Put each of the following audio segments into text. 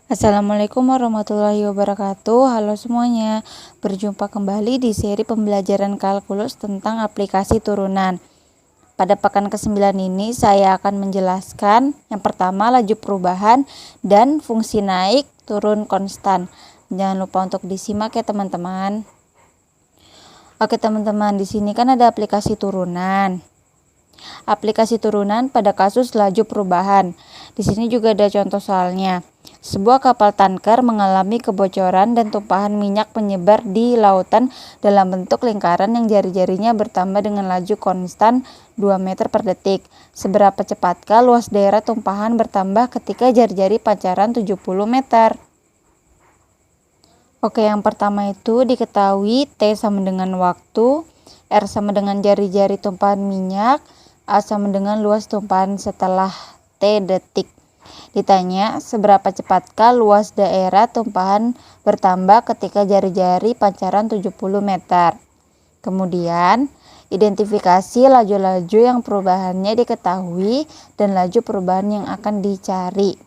Assalamualaikum warahmatullahi wabarakatuh. Halo semuanya, berjumpa kembali di seri pembelajaran kalkulus tentang aplikasi turunan. Pada pekan ke-9 ini saya akan menjelaskan yang pertama laju perubahan dan fungsi naik turun konstan. Jangan lupa untuk disimak ya teman-teman. Oke teman-teman, di sini kan ada aplikasi turunan. Aplikasi turunan pada kasus laju perubahan. Di sini juga ada contoh soalnya. Sebuah kapal tanker mengalami kebocoran dan tumpahan minyak menyebar di lautan dalam bentuk lingkaran yang jari-jarinya bertambah dengan laju konstan 2 meter per detik. Seberapa cepatkah luas daerah tumpahan bertambah ketika jari-jari pancaran 70 meter? Oke, yang pertama itu diketahui T sama dengan waktu, R sama dengan jari-jari tumpahan minyak, A sama dengan luas tumpahan setelah T detik. Ditanya, seberapa cepatkah luas daerah tumpahan bertambah ketika jari-jari pancaran 70 meter. Kemudian, identifikasi laju-laju yang perubahannya diketahui dan laju perubahan yang akan dicari.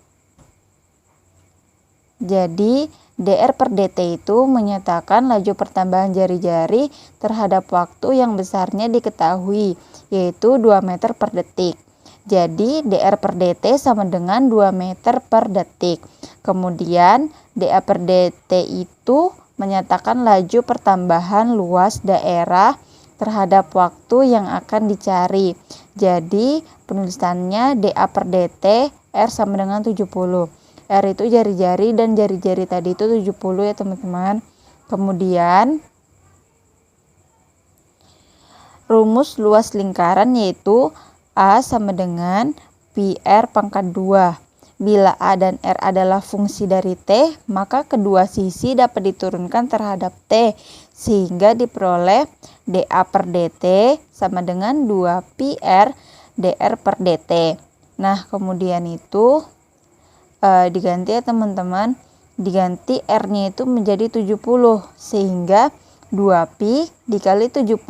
Jadi, dr per dt itu menyatakan laju pertambahan jari-jari terhadap waktu yang besarnya diketahui, yaitu 2 meter per detik. Jadi dr per dt sama dengan 2 meter per detik. Kemudian dA per dt itu menyatakan laju pertambahan luas daerah terhadap waktu yang akan dicari. Jadi penulisannya dA per dt R sama dengan 70. R itu jari-jari dan jari-jari tadi itu 70 ya teman-teman. Kemudian rumus luas lingkaran yaitu A sama dengan pi R pangkat 2. Bila A dan R adalah fungsi dari T, maka kedua sisi dapat diturunkan terhadap T, sehingga diperoleh dA per dt sama dengan 2 pi R dr per dt. Nah, kemudian itu diganti ya teman-teman, diganti R-nya itu menjadi 70, sehingga 2 pi dikali 70,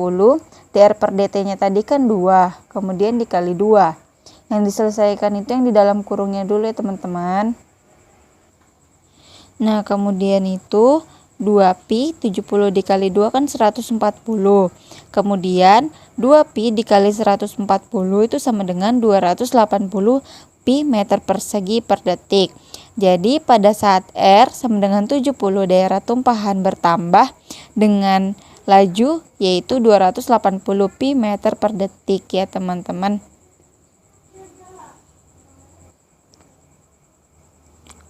dr per dt-nya tadi kan 2, kemudian dikali 2. Yang diselesaikan itu yang di dalam kurungnya dulu ya teman-teman. Nah, kemudian itu 2 pi 70 dikali 2 kan 140. Kemudian 2 pi dikali 140 itu sama dengan 280 pi meter persegi per detik. Jadi pada saat R sama dengan 70, daerah tumpahan bertambah dengan laju yaitu 280 pi meter per detik ya teman-teman.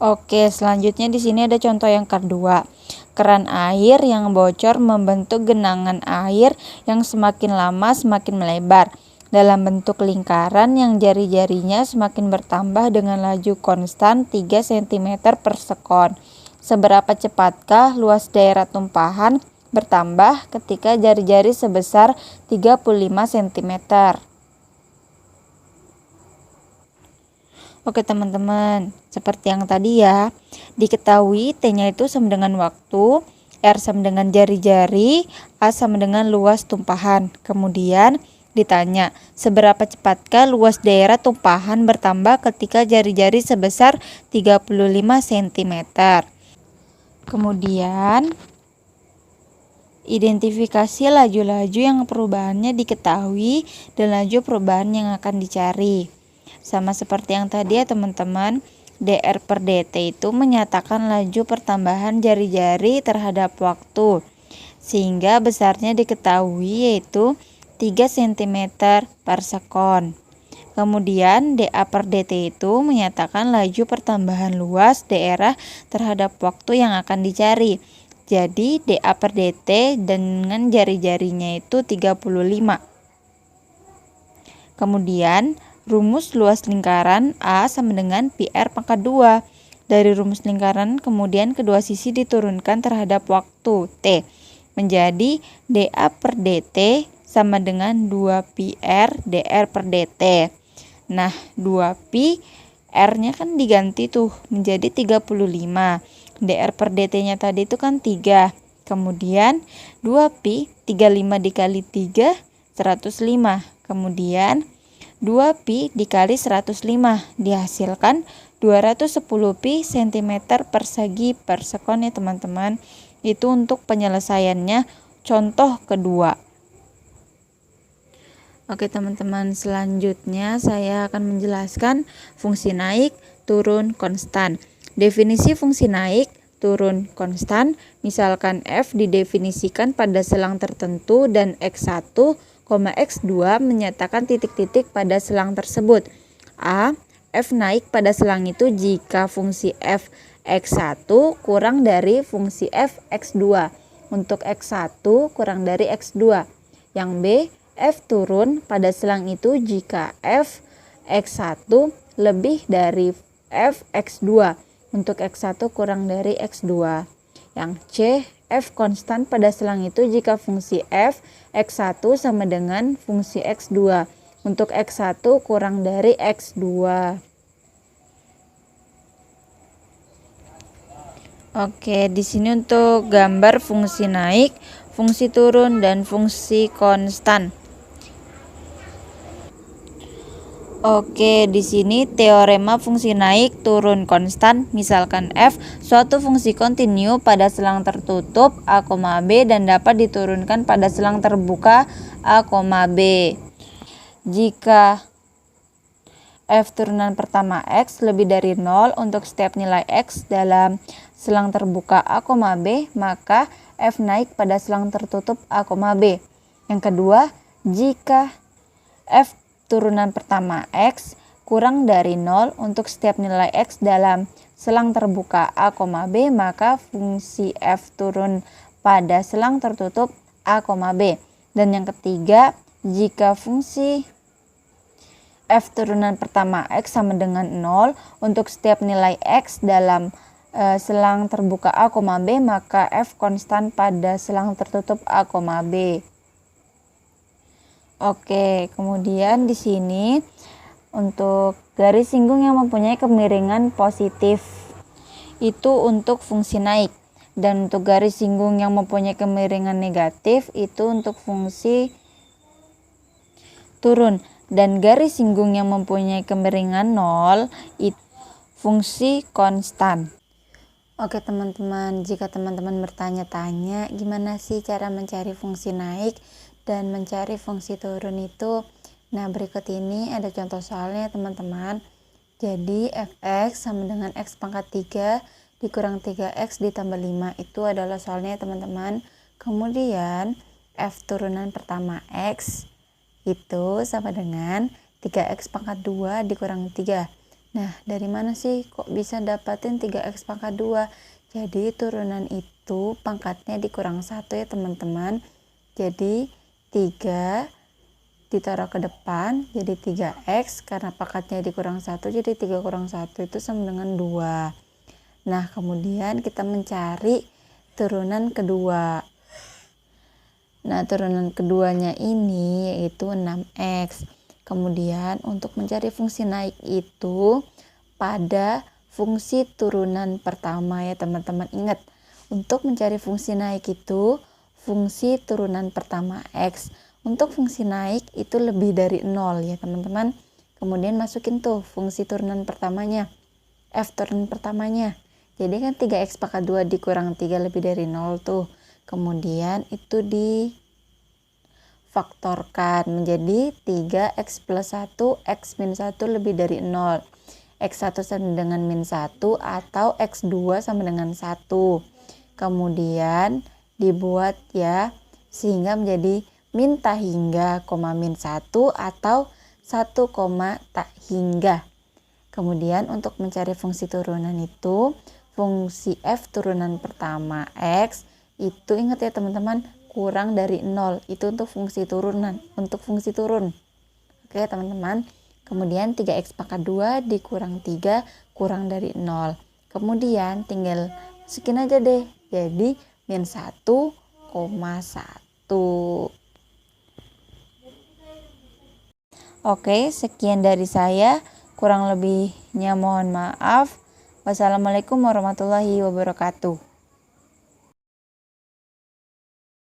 Oke, selanjutnya di sini ada contoh yang kedua. Keran air yang bocor membentuk genangan air yang semakin lama semakin melebar dalam bentuk lingkaran yang jari-jarinya semakin bertambah dengan laju konstan 3 cm per sekon. Seberapa cepatkah luas daerah tumpahan bertambah ketika jari-jari sebesar 35 cm? Oke teman-teman, seperti yang tadi ya, diketahui T-nya itu sama dengan waktu, R sama dengan jari-jari, A sama dengan luas tumpahan. Kemudian ditanya, seberapa cepatkah luas daerah tumpahan bertambah ketika jari-jari sebesar 35 cm. Kemudian identifikasi laju-laju yang perubahannya diketahui dan laju perubahan yang akan dicari. Sama seperti yang tadi ya teman-teman, dr per dt itu menyatakan laju pertambahan jari-jari terhadap waktu, sehingga besarnya diketahui yaitu 3 cm per sekon. Kemudian dA per dt itu menyatakan laju pertambahan luas daerah terhadap waktu yang akan dicari. Jadi dA per dt dengan jari-jarinya itu 35. Kemudian rumus luas lingkaran A sama dengan pi R pangkat 2. Dari rumus lingkaran kemudian kedua sisi diturunkan terhadap waktu T. Menjadi dA per dt sama dengan 2 pi R dr per dt. Nah, 2 pi R-nya kan diganti tuh menjadi 35. dr per dt-nya tadi itu kan 3. Kemudian 2 pi 35 dikali 3 105. Kemudian 2 pi dikali 105 dihasilkan 210 pi cm persegi per sekon ya teman-teman. Itu untuk penyelesaiannya contoh kedua. Oke teman-teman, selanjutnya saya akan menjelaskan fungsi naik, turun, konstan. Definisi fungsi naik, turun, konstan. Misalkan f didefinisikan pada selang tertentu dan x1, x2 menyatakan titik-titik pada selang tersebut. A. F naik pada selang itu jika fungsi f x1 kurang dari fungsi f x2. Untuk x1 kurang dari x2. Yang B. F turun pada selang itu jika f x1 lebih dari f x2. Untuk x1 kurang dari x2. Yang C. F konstan pada selang itu jika fungsi f x1 sama dengan fungsi x2. Untuk x1 kurang dari x2. Oke, di sini untuk gambar fungsi naik, fungsi turun, dan fungsi konstan. Oke, di sini teorema fungsi naik turun konstan. Misalkan f suatu fungsi kontinu pada selang tertutup a, b dan dapat diturunkan pada selang terbuka a, b. Jika f turunan pertama x lebih dari 0 untuk setiap nilai x dalam selang terbuka a, b, maka f naik pada selang tertutup a, b. Yang kedua, jika f turunan pertama x kurang dari 0 untuk setiap nilai x dalam selang terbuka a, b, maka fungsi f turun pada selang tertutup a, b. Dan yang ketiga, jika fungsi f turunan pertama x sama dengan 0 untuk setiap nilai x dalam selang terbuka a, b, maka f konstan pada selang tertutup a, b. Oke, kemudian di sini untuk garis singgung yang mempunyai kemiringan positif itu untuk fungsi naik, dan untuk garis singgung yang mempunyai kemiringan negatif itu untuk fungsi turun, dan garis singgung yang mempunyai kemiringan 0 itu fungsi konstan. Oke teman-teman, jika teman-teman bertanya-tanya gimana sih cara mencari fungsi naik dan mencari fungsi turun itu, nah berikut ini ada contoh soalnya teman-teman. Jadi fx sama dengan x pangkat 3 dikurang 3x ditambah 5 itu adalah soalnya teman-teman. Kemudian f turunan pertama x itu sama dengan 3x pangkat 2 dikurang 3. Nah dari mana sih kok bisa dapatin 3x pangkat 2? Jadi turunan itu pangkatnya dikurang 1 ya teman-teman. Jadi 3 ditaruh ke depan jadi 3x, karena pangkatnya dikurang 1 jadi 3 kurang 1 itu sama dengan 2. Nah kemudian kita mencari turunan kedua. Nah turunan keduanya ini yaitu 6x. Kemudian untuk mencari fungsi naik itu pada fungsi turunan pertama ya teman-teman. Ingat, untuk mencari fungsi naik itu fungsi turunan pertama x. Untuk fungsi naik itu lebih dari 0 ya teman-teman. Kemudian masukin tuh fungsi turunan pertamanya, f turunan pertamanya. Jadi kan 3x pangkat 2 dikurang 3 lebih dari 0 tuh. Kemudian itu difaktorkan menjadi 3x plus 1, x minus 1 lebih dari 0. x1 sama dengan min 1 atau x2 sama dengan 1. Kemudian dibuat ya sehingga menjadi min tak hingga, min 1 atau 1, tak hingga. Kemudian untuk mencari fungsi turunan itu fungsi f turunan pertama x itu ingat ya teman-teman kurang dari 0 itu untuk fungsi turunan, untuk fungsi turun. Oke teman-teman. Kemudian 3x pangkat 2 dikurang 3 kurang dari 0. Kemudian tinggal masukin aja deh. Jadi min 1,1. Oke, sekian dari saya. Kurang lebihnya mohon maaf. Wassalamualaikum warahmatullahi wabarakatuh.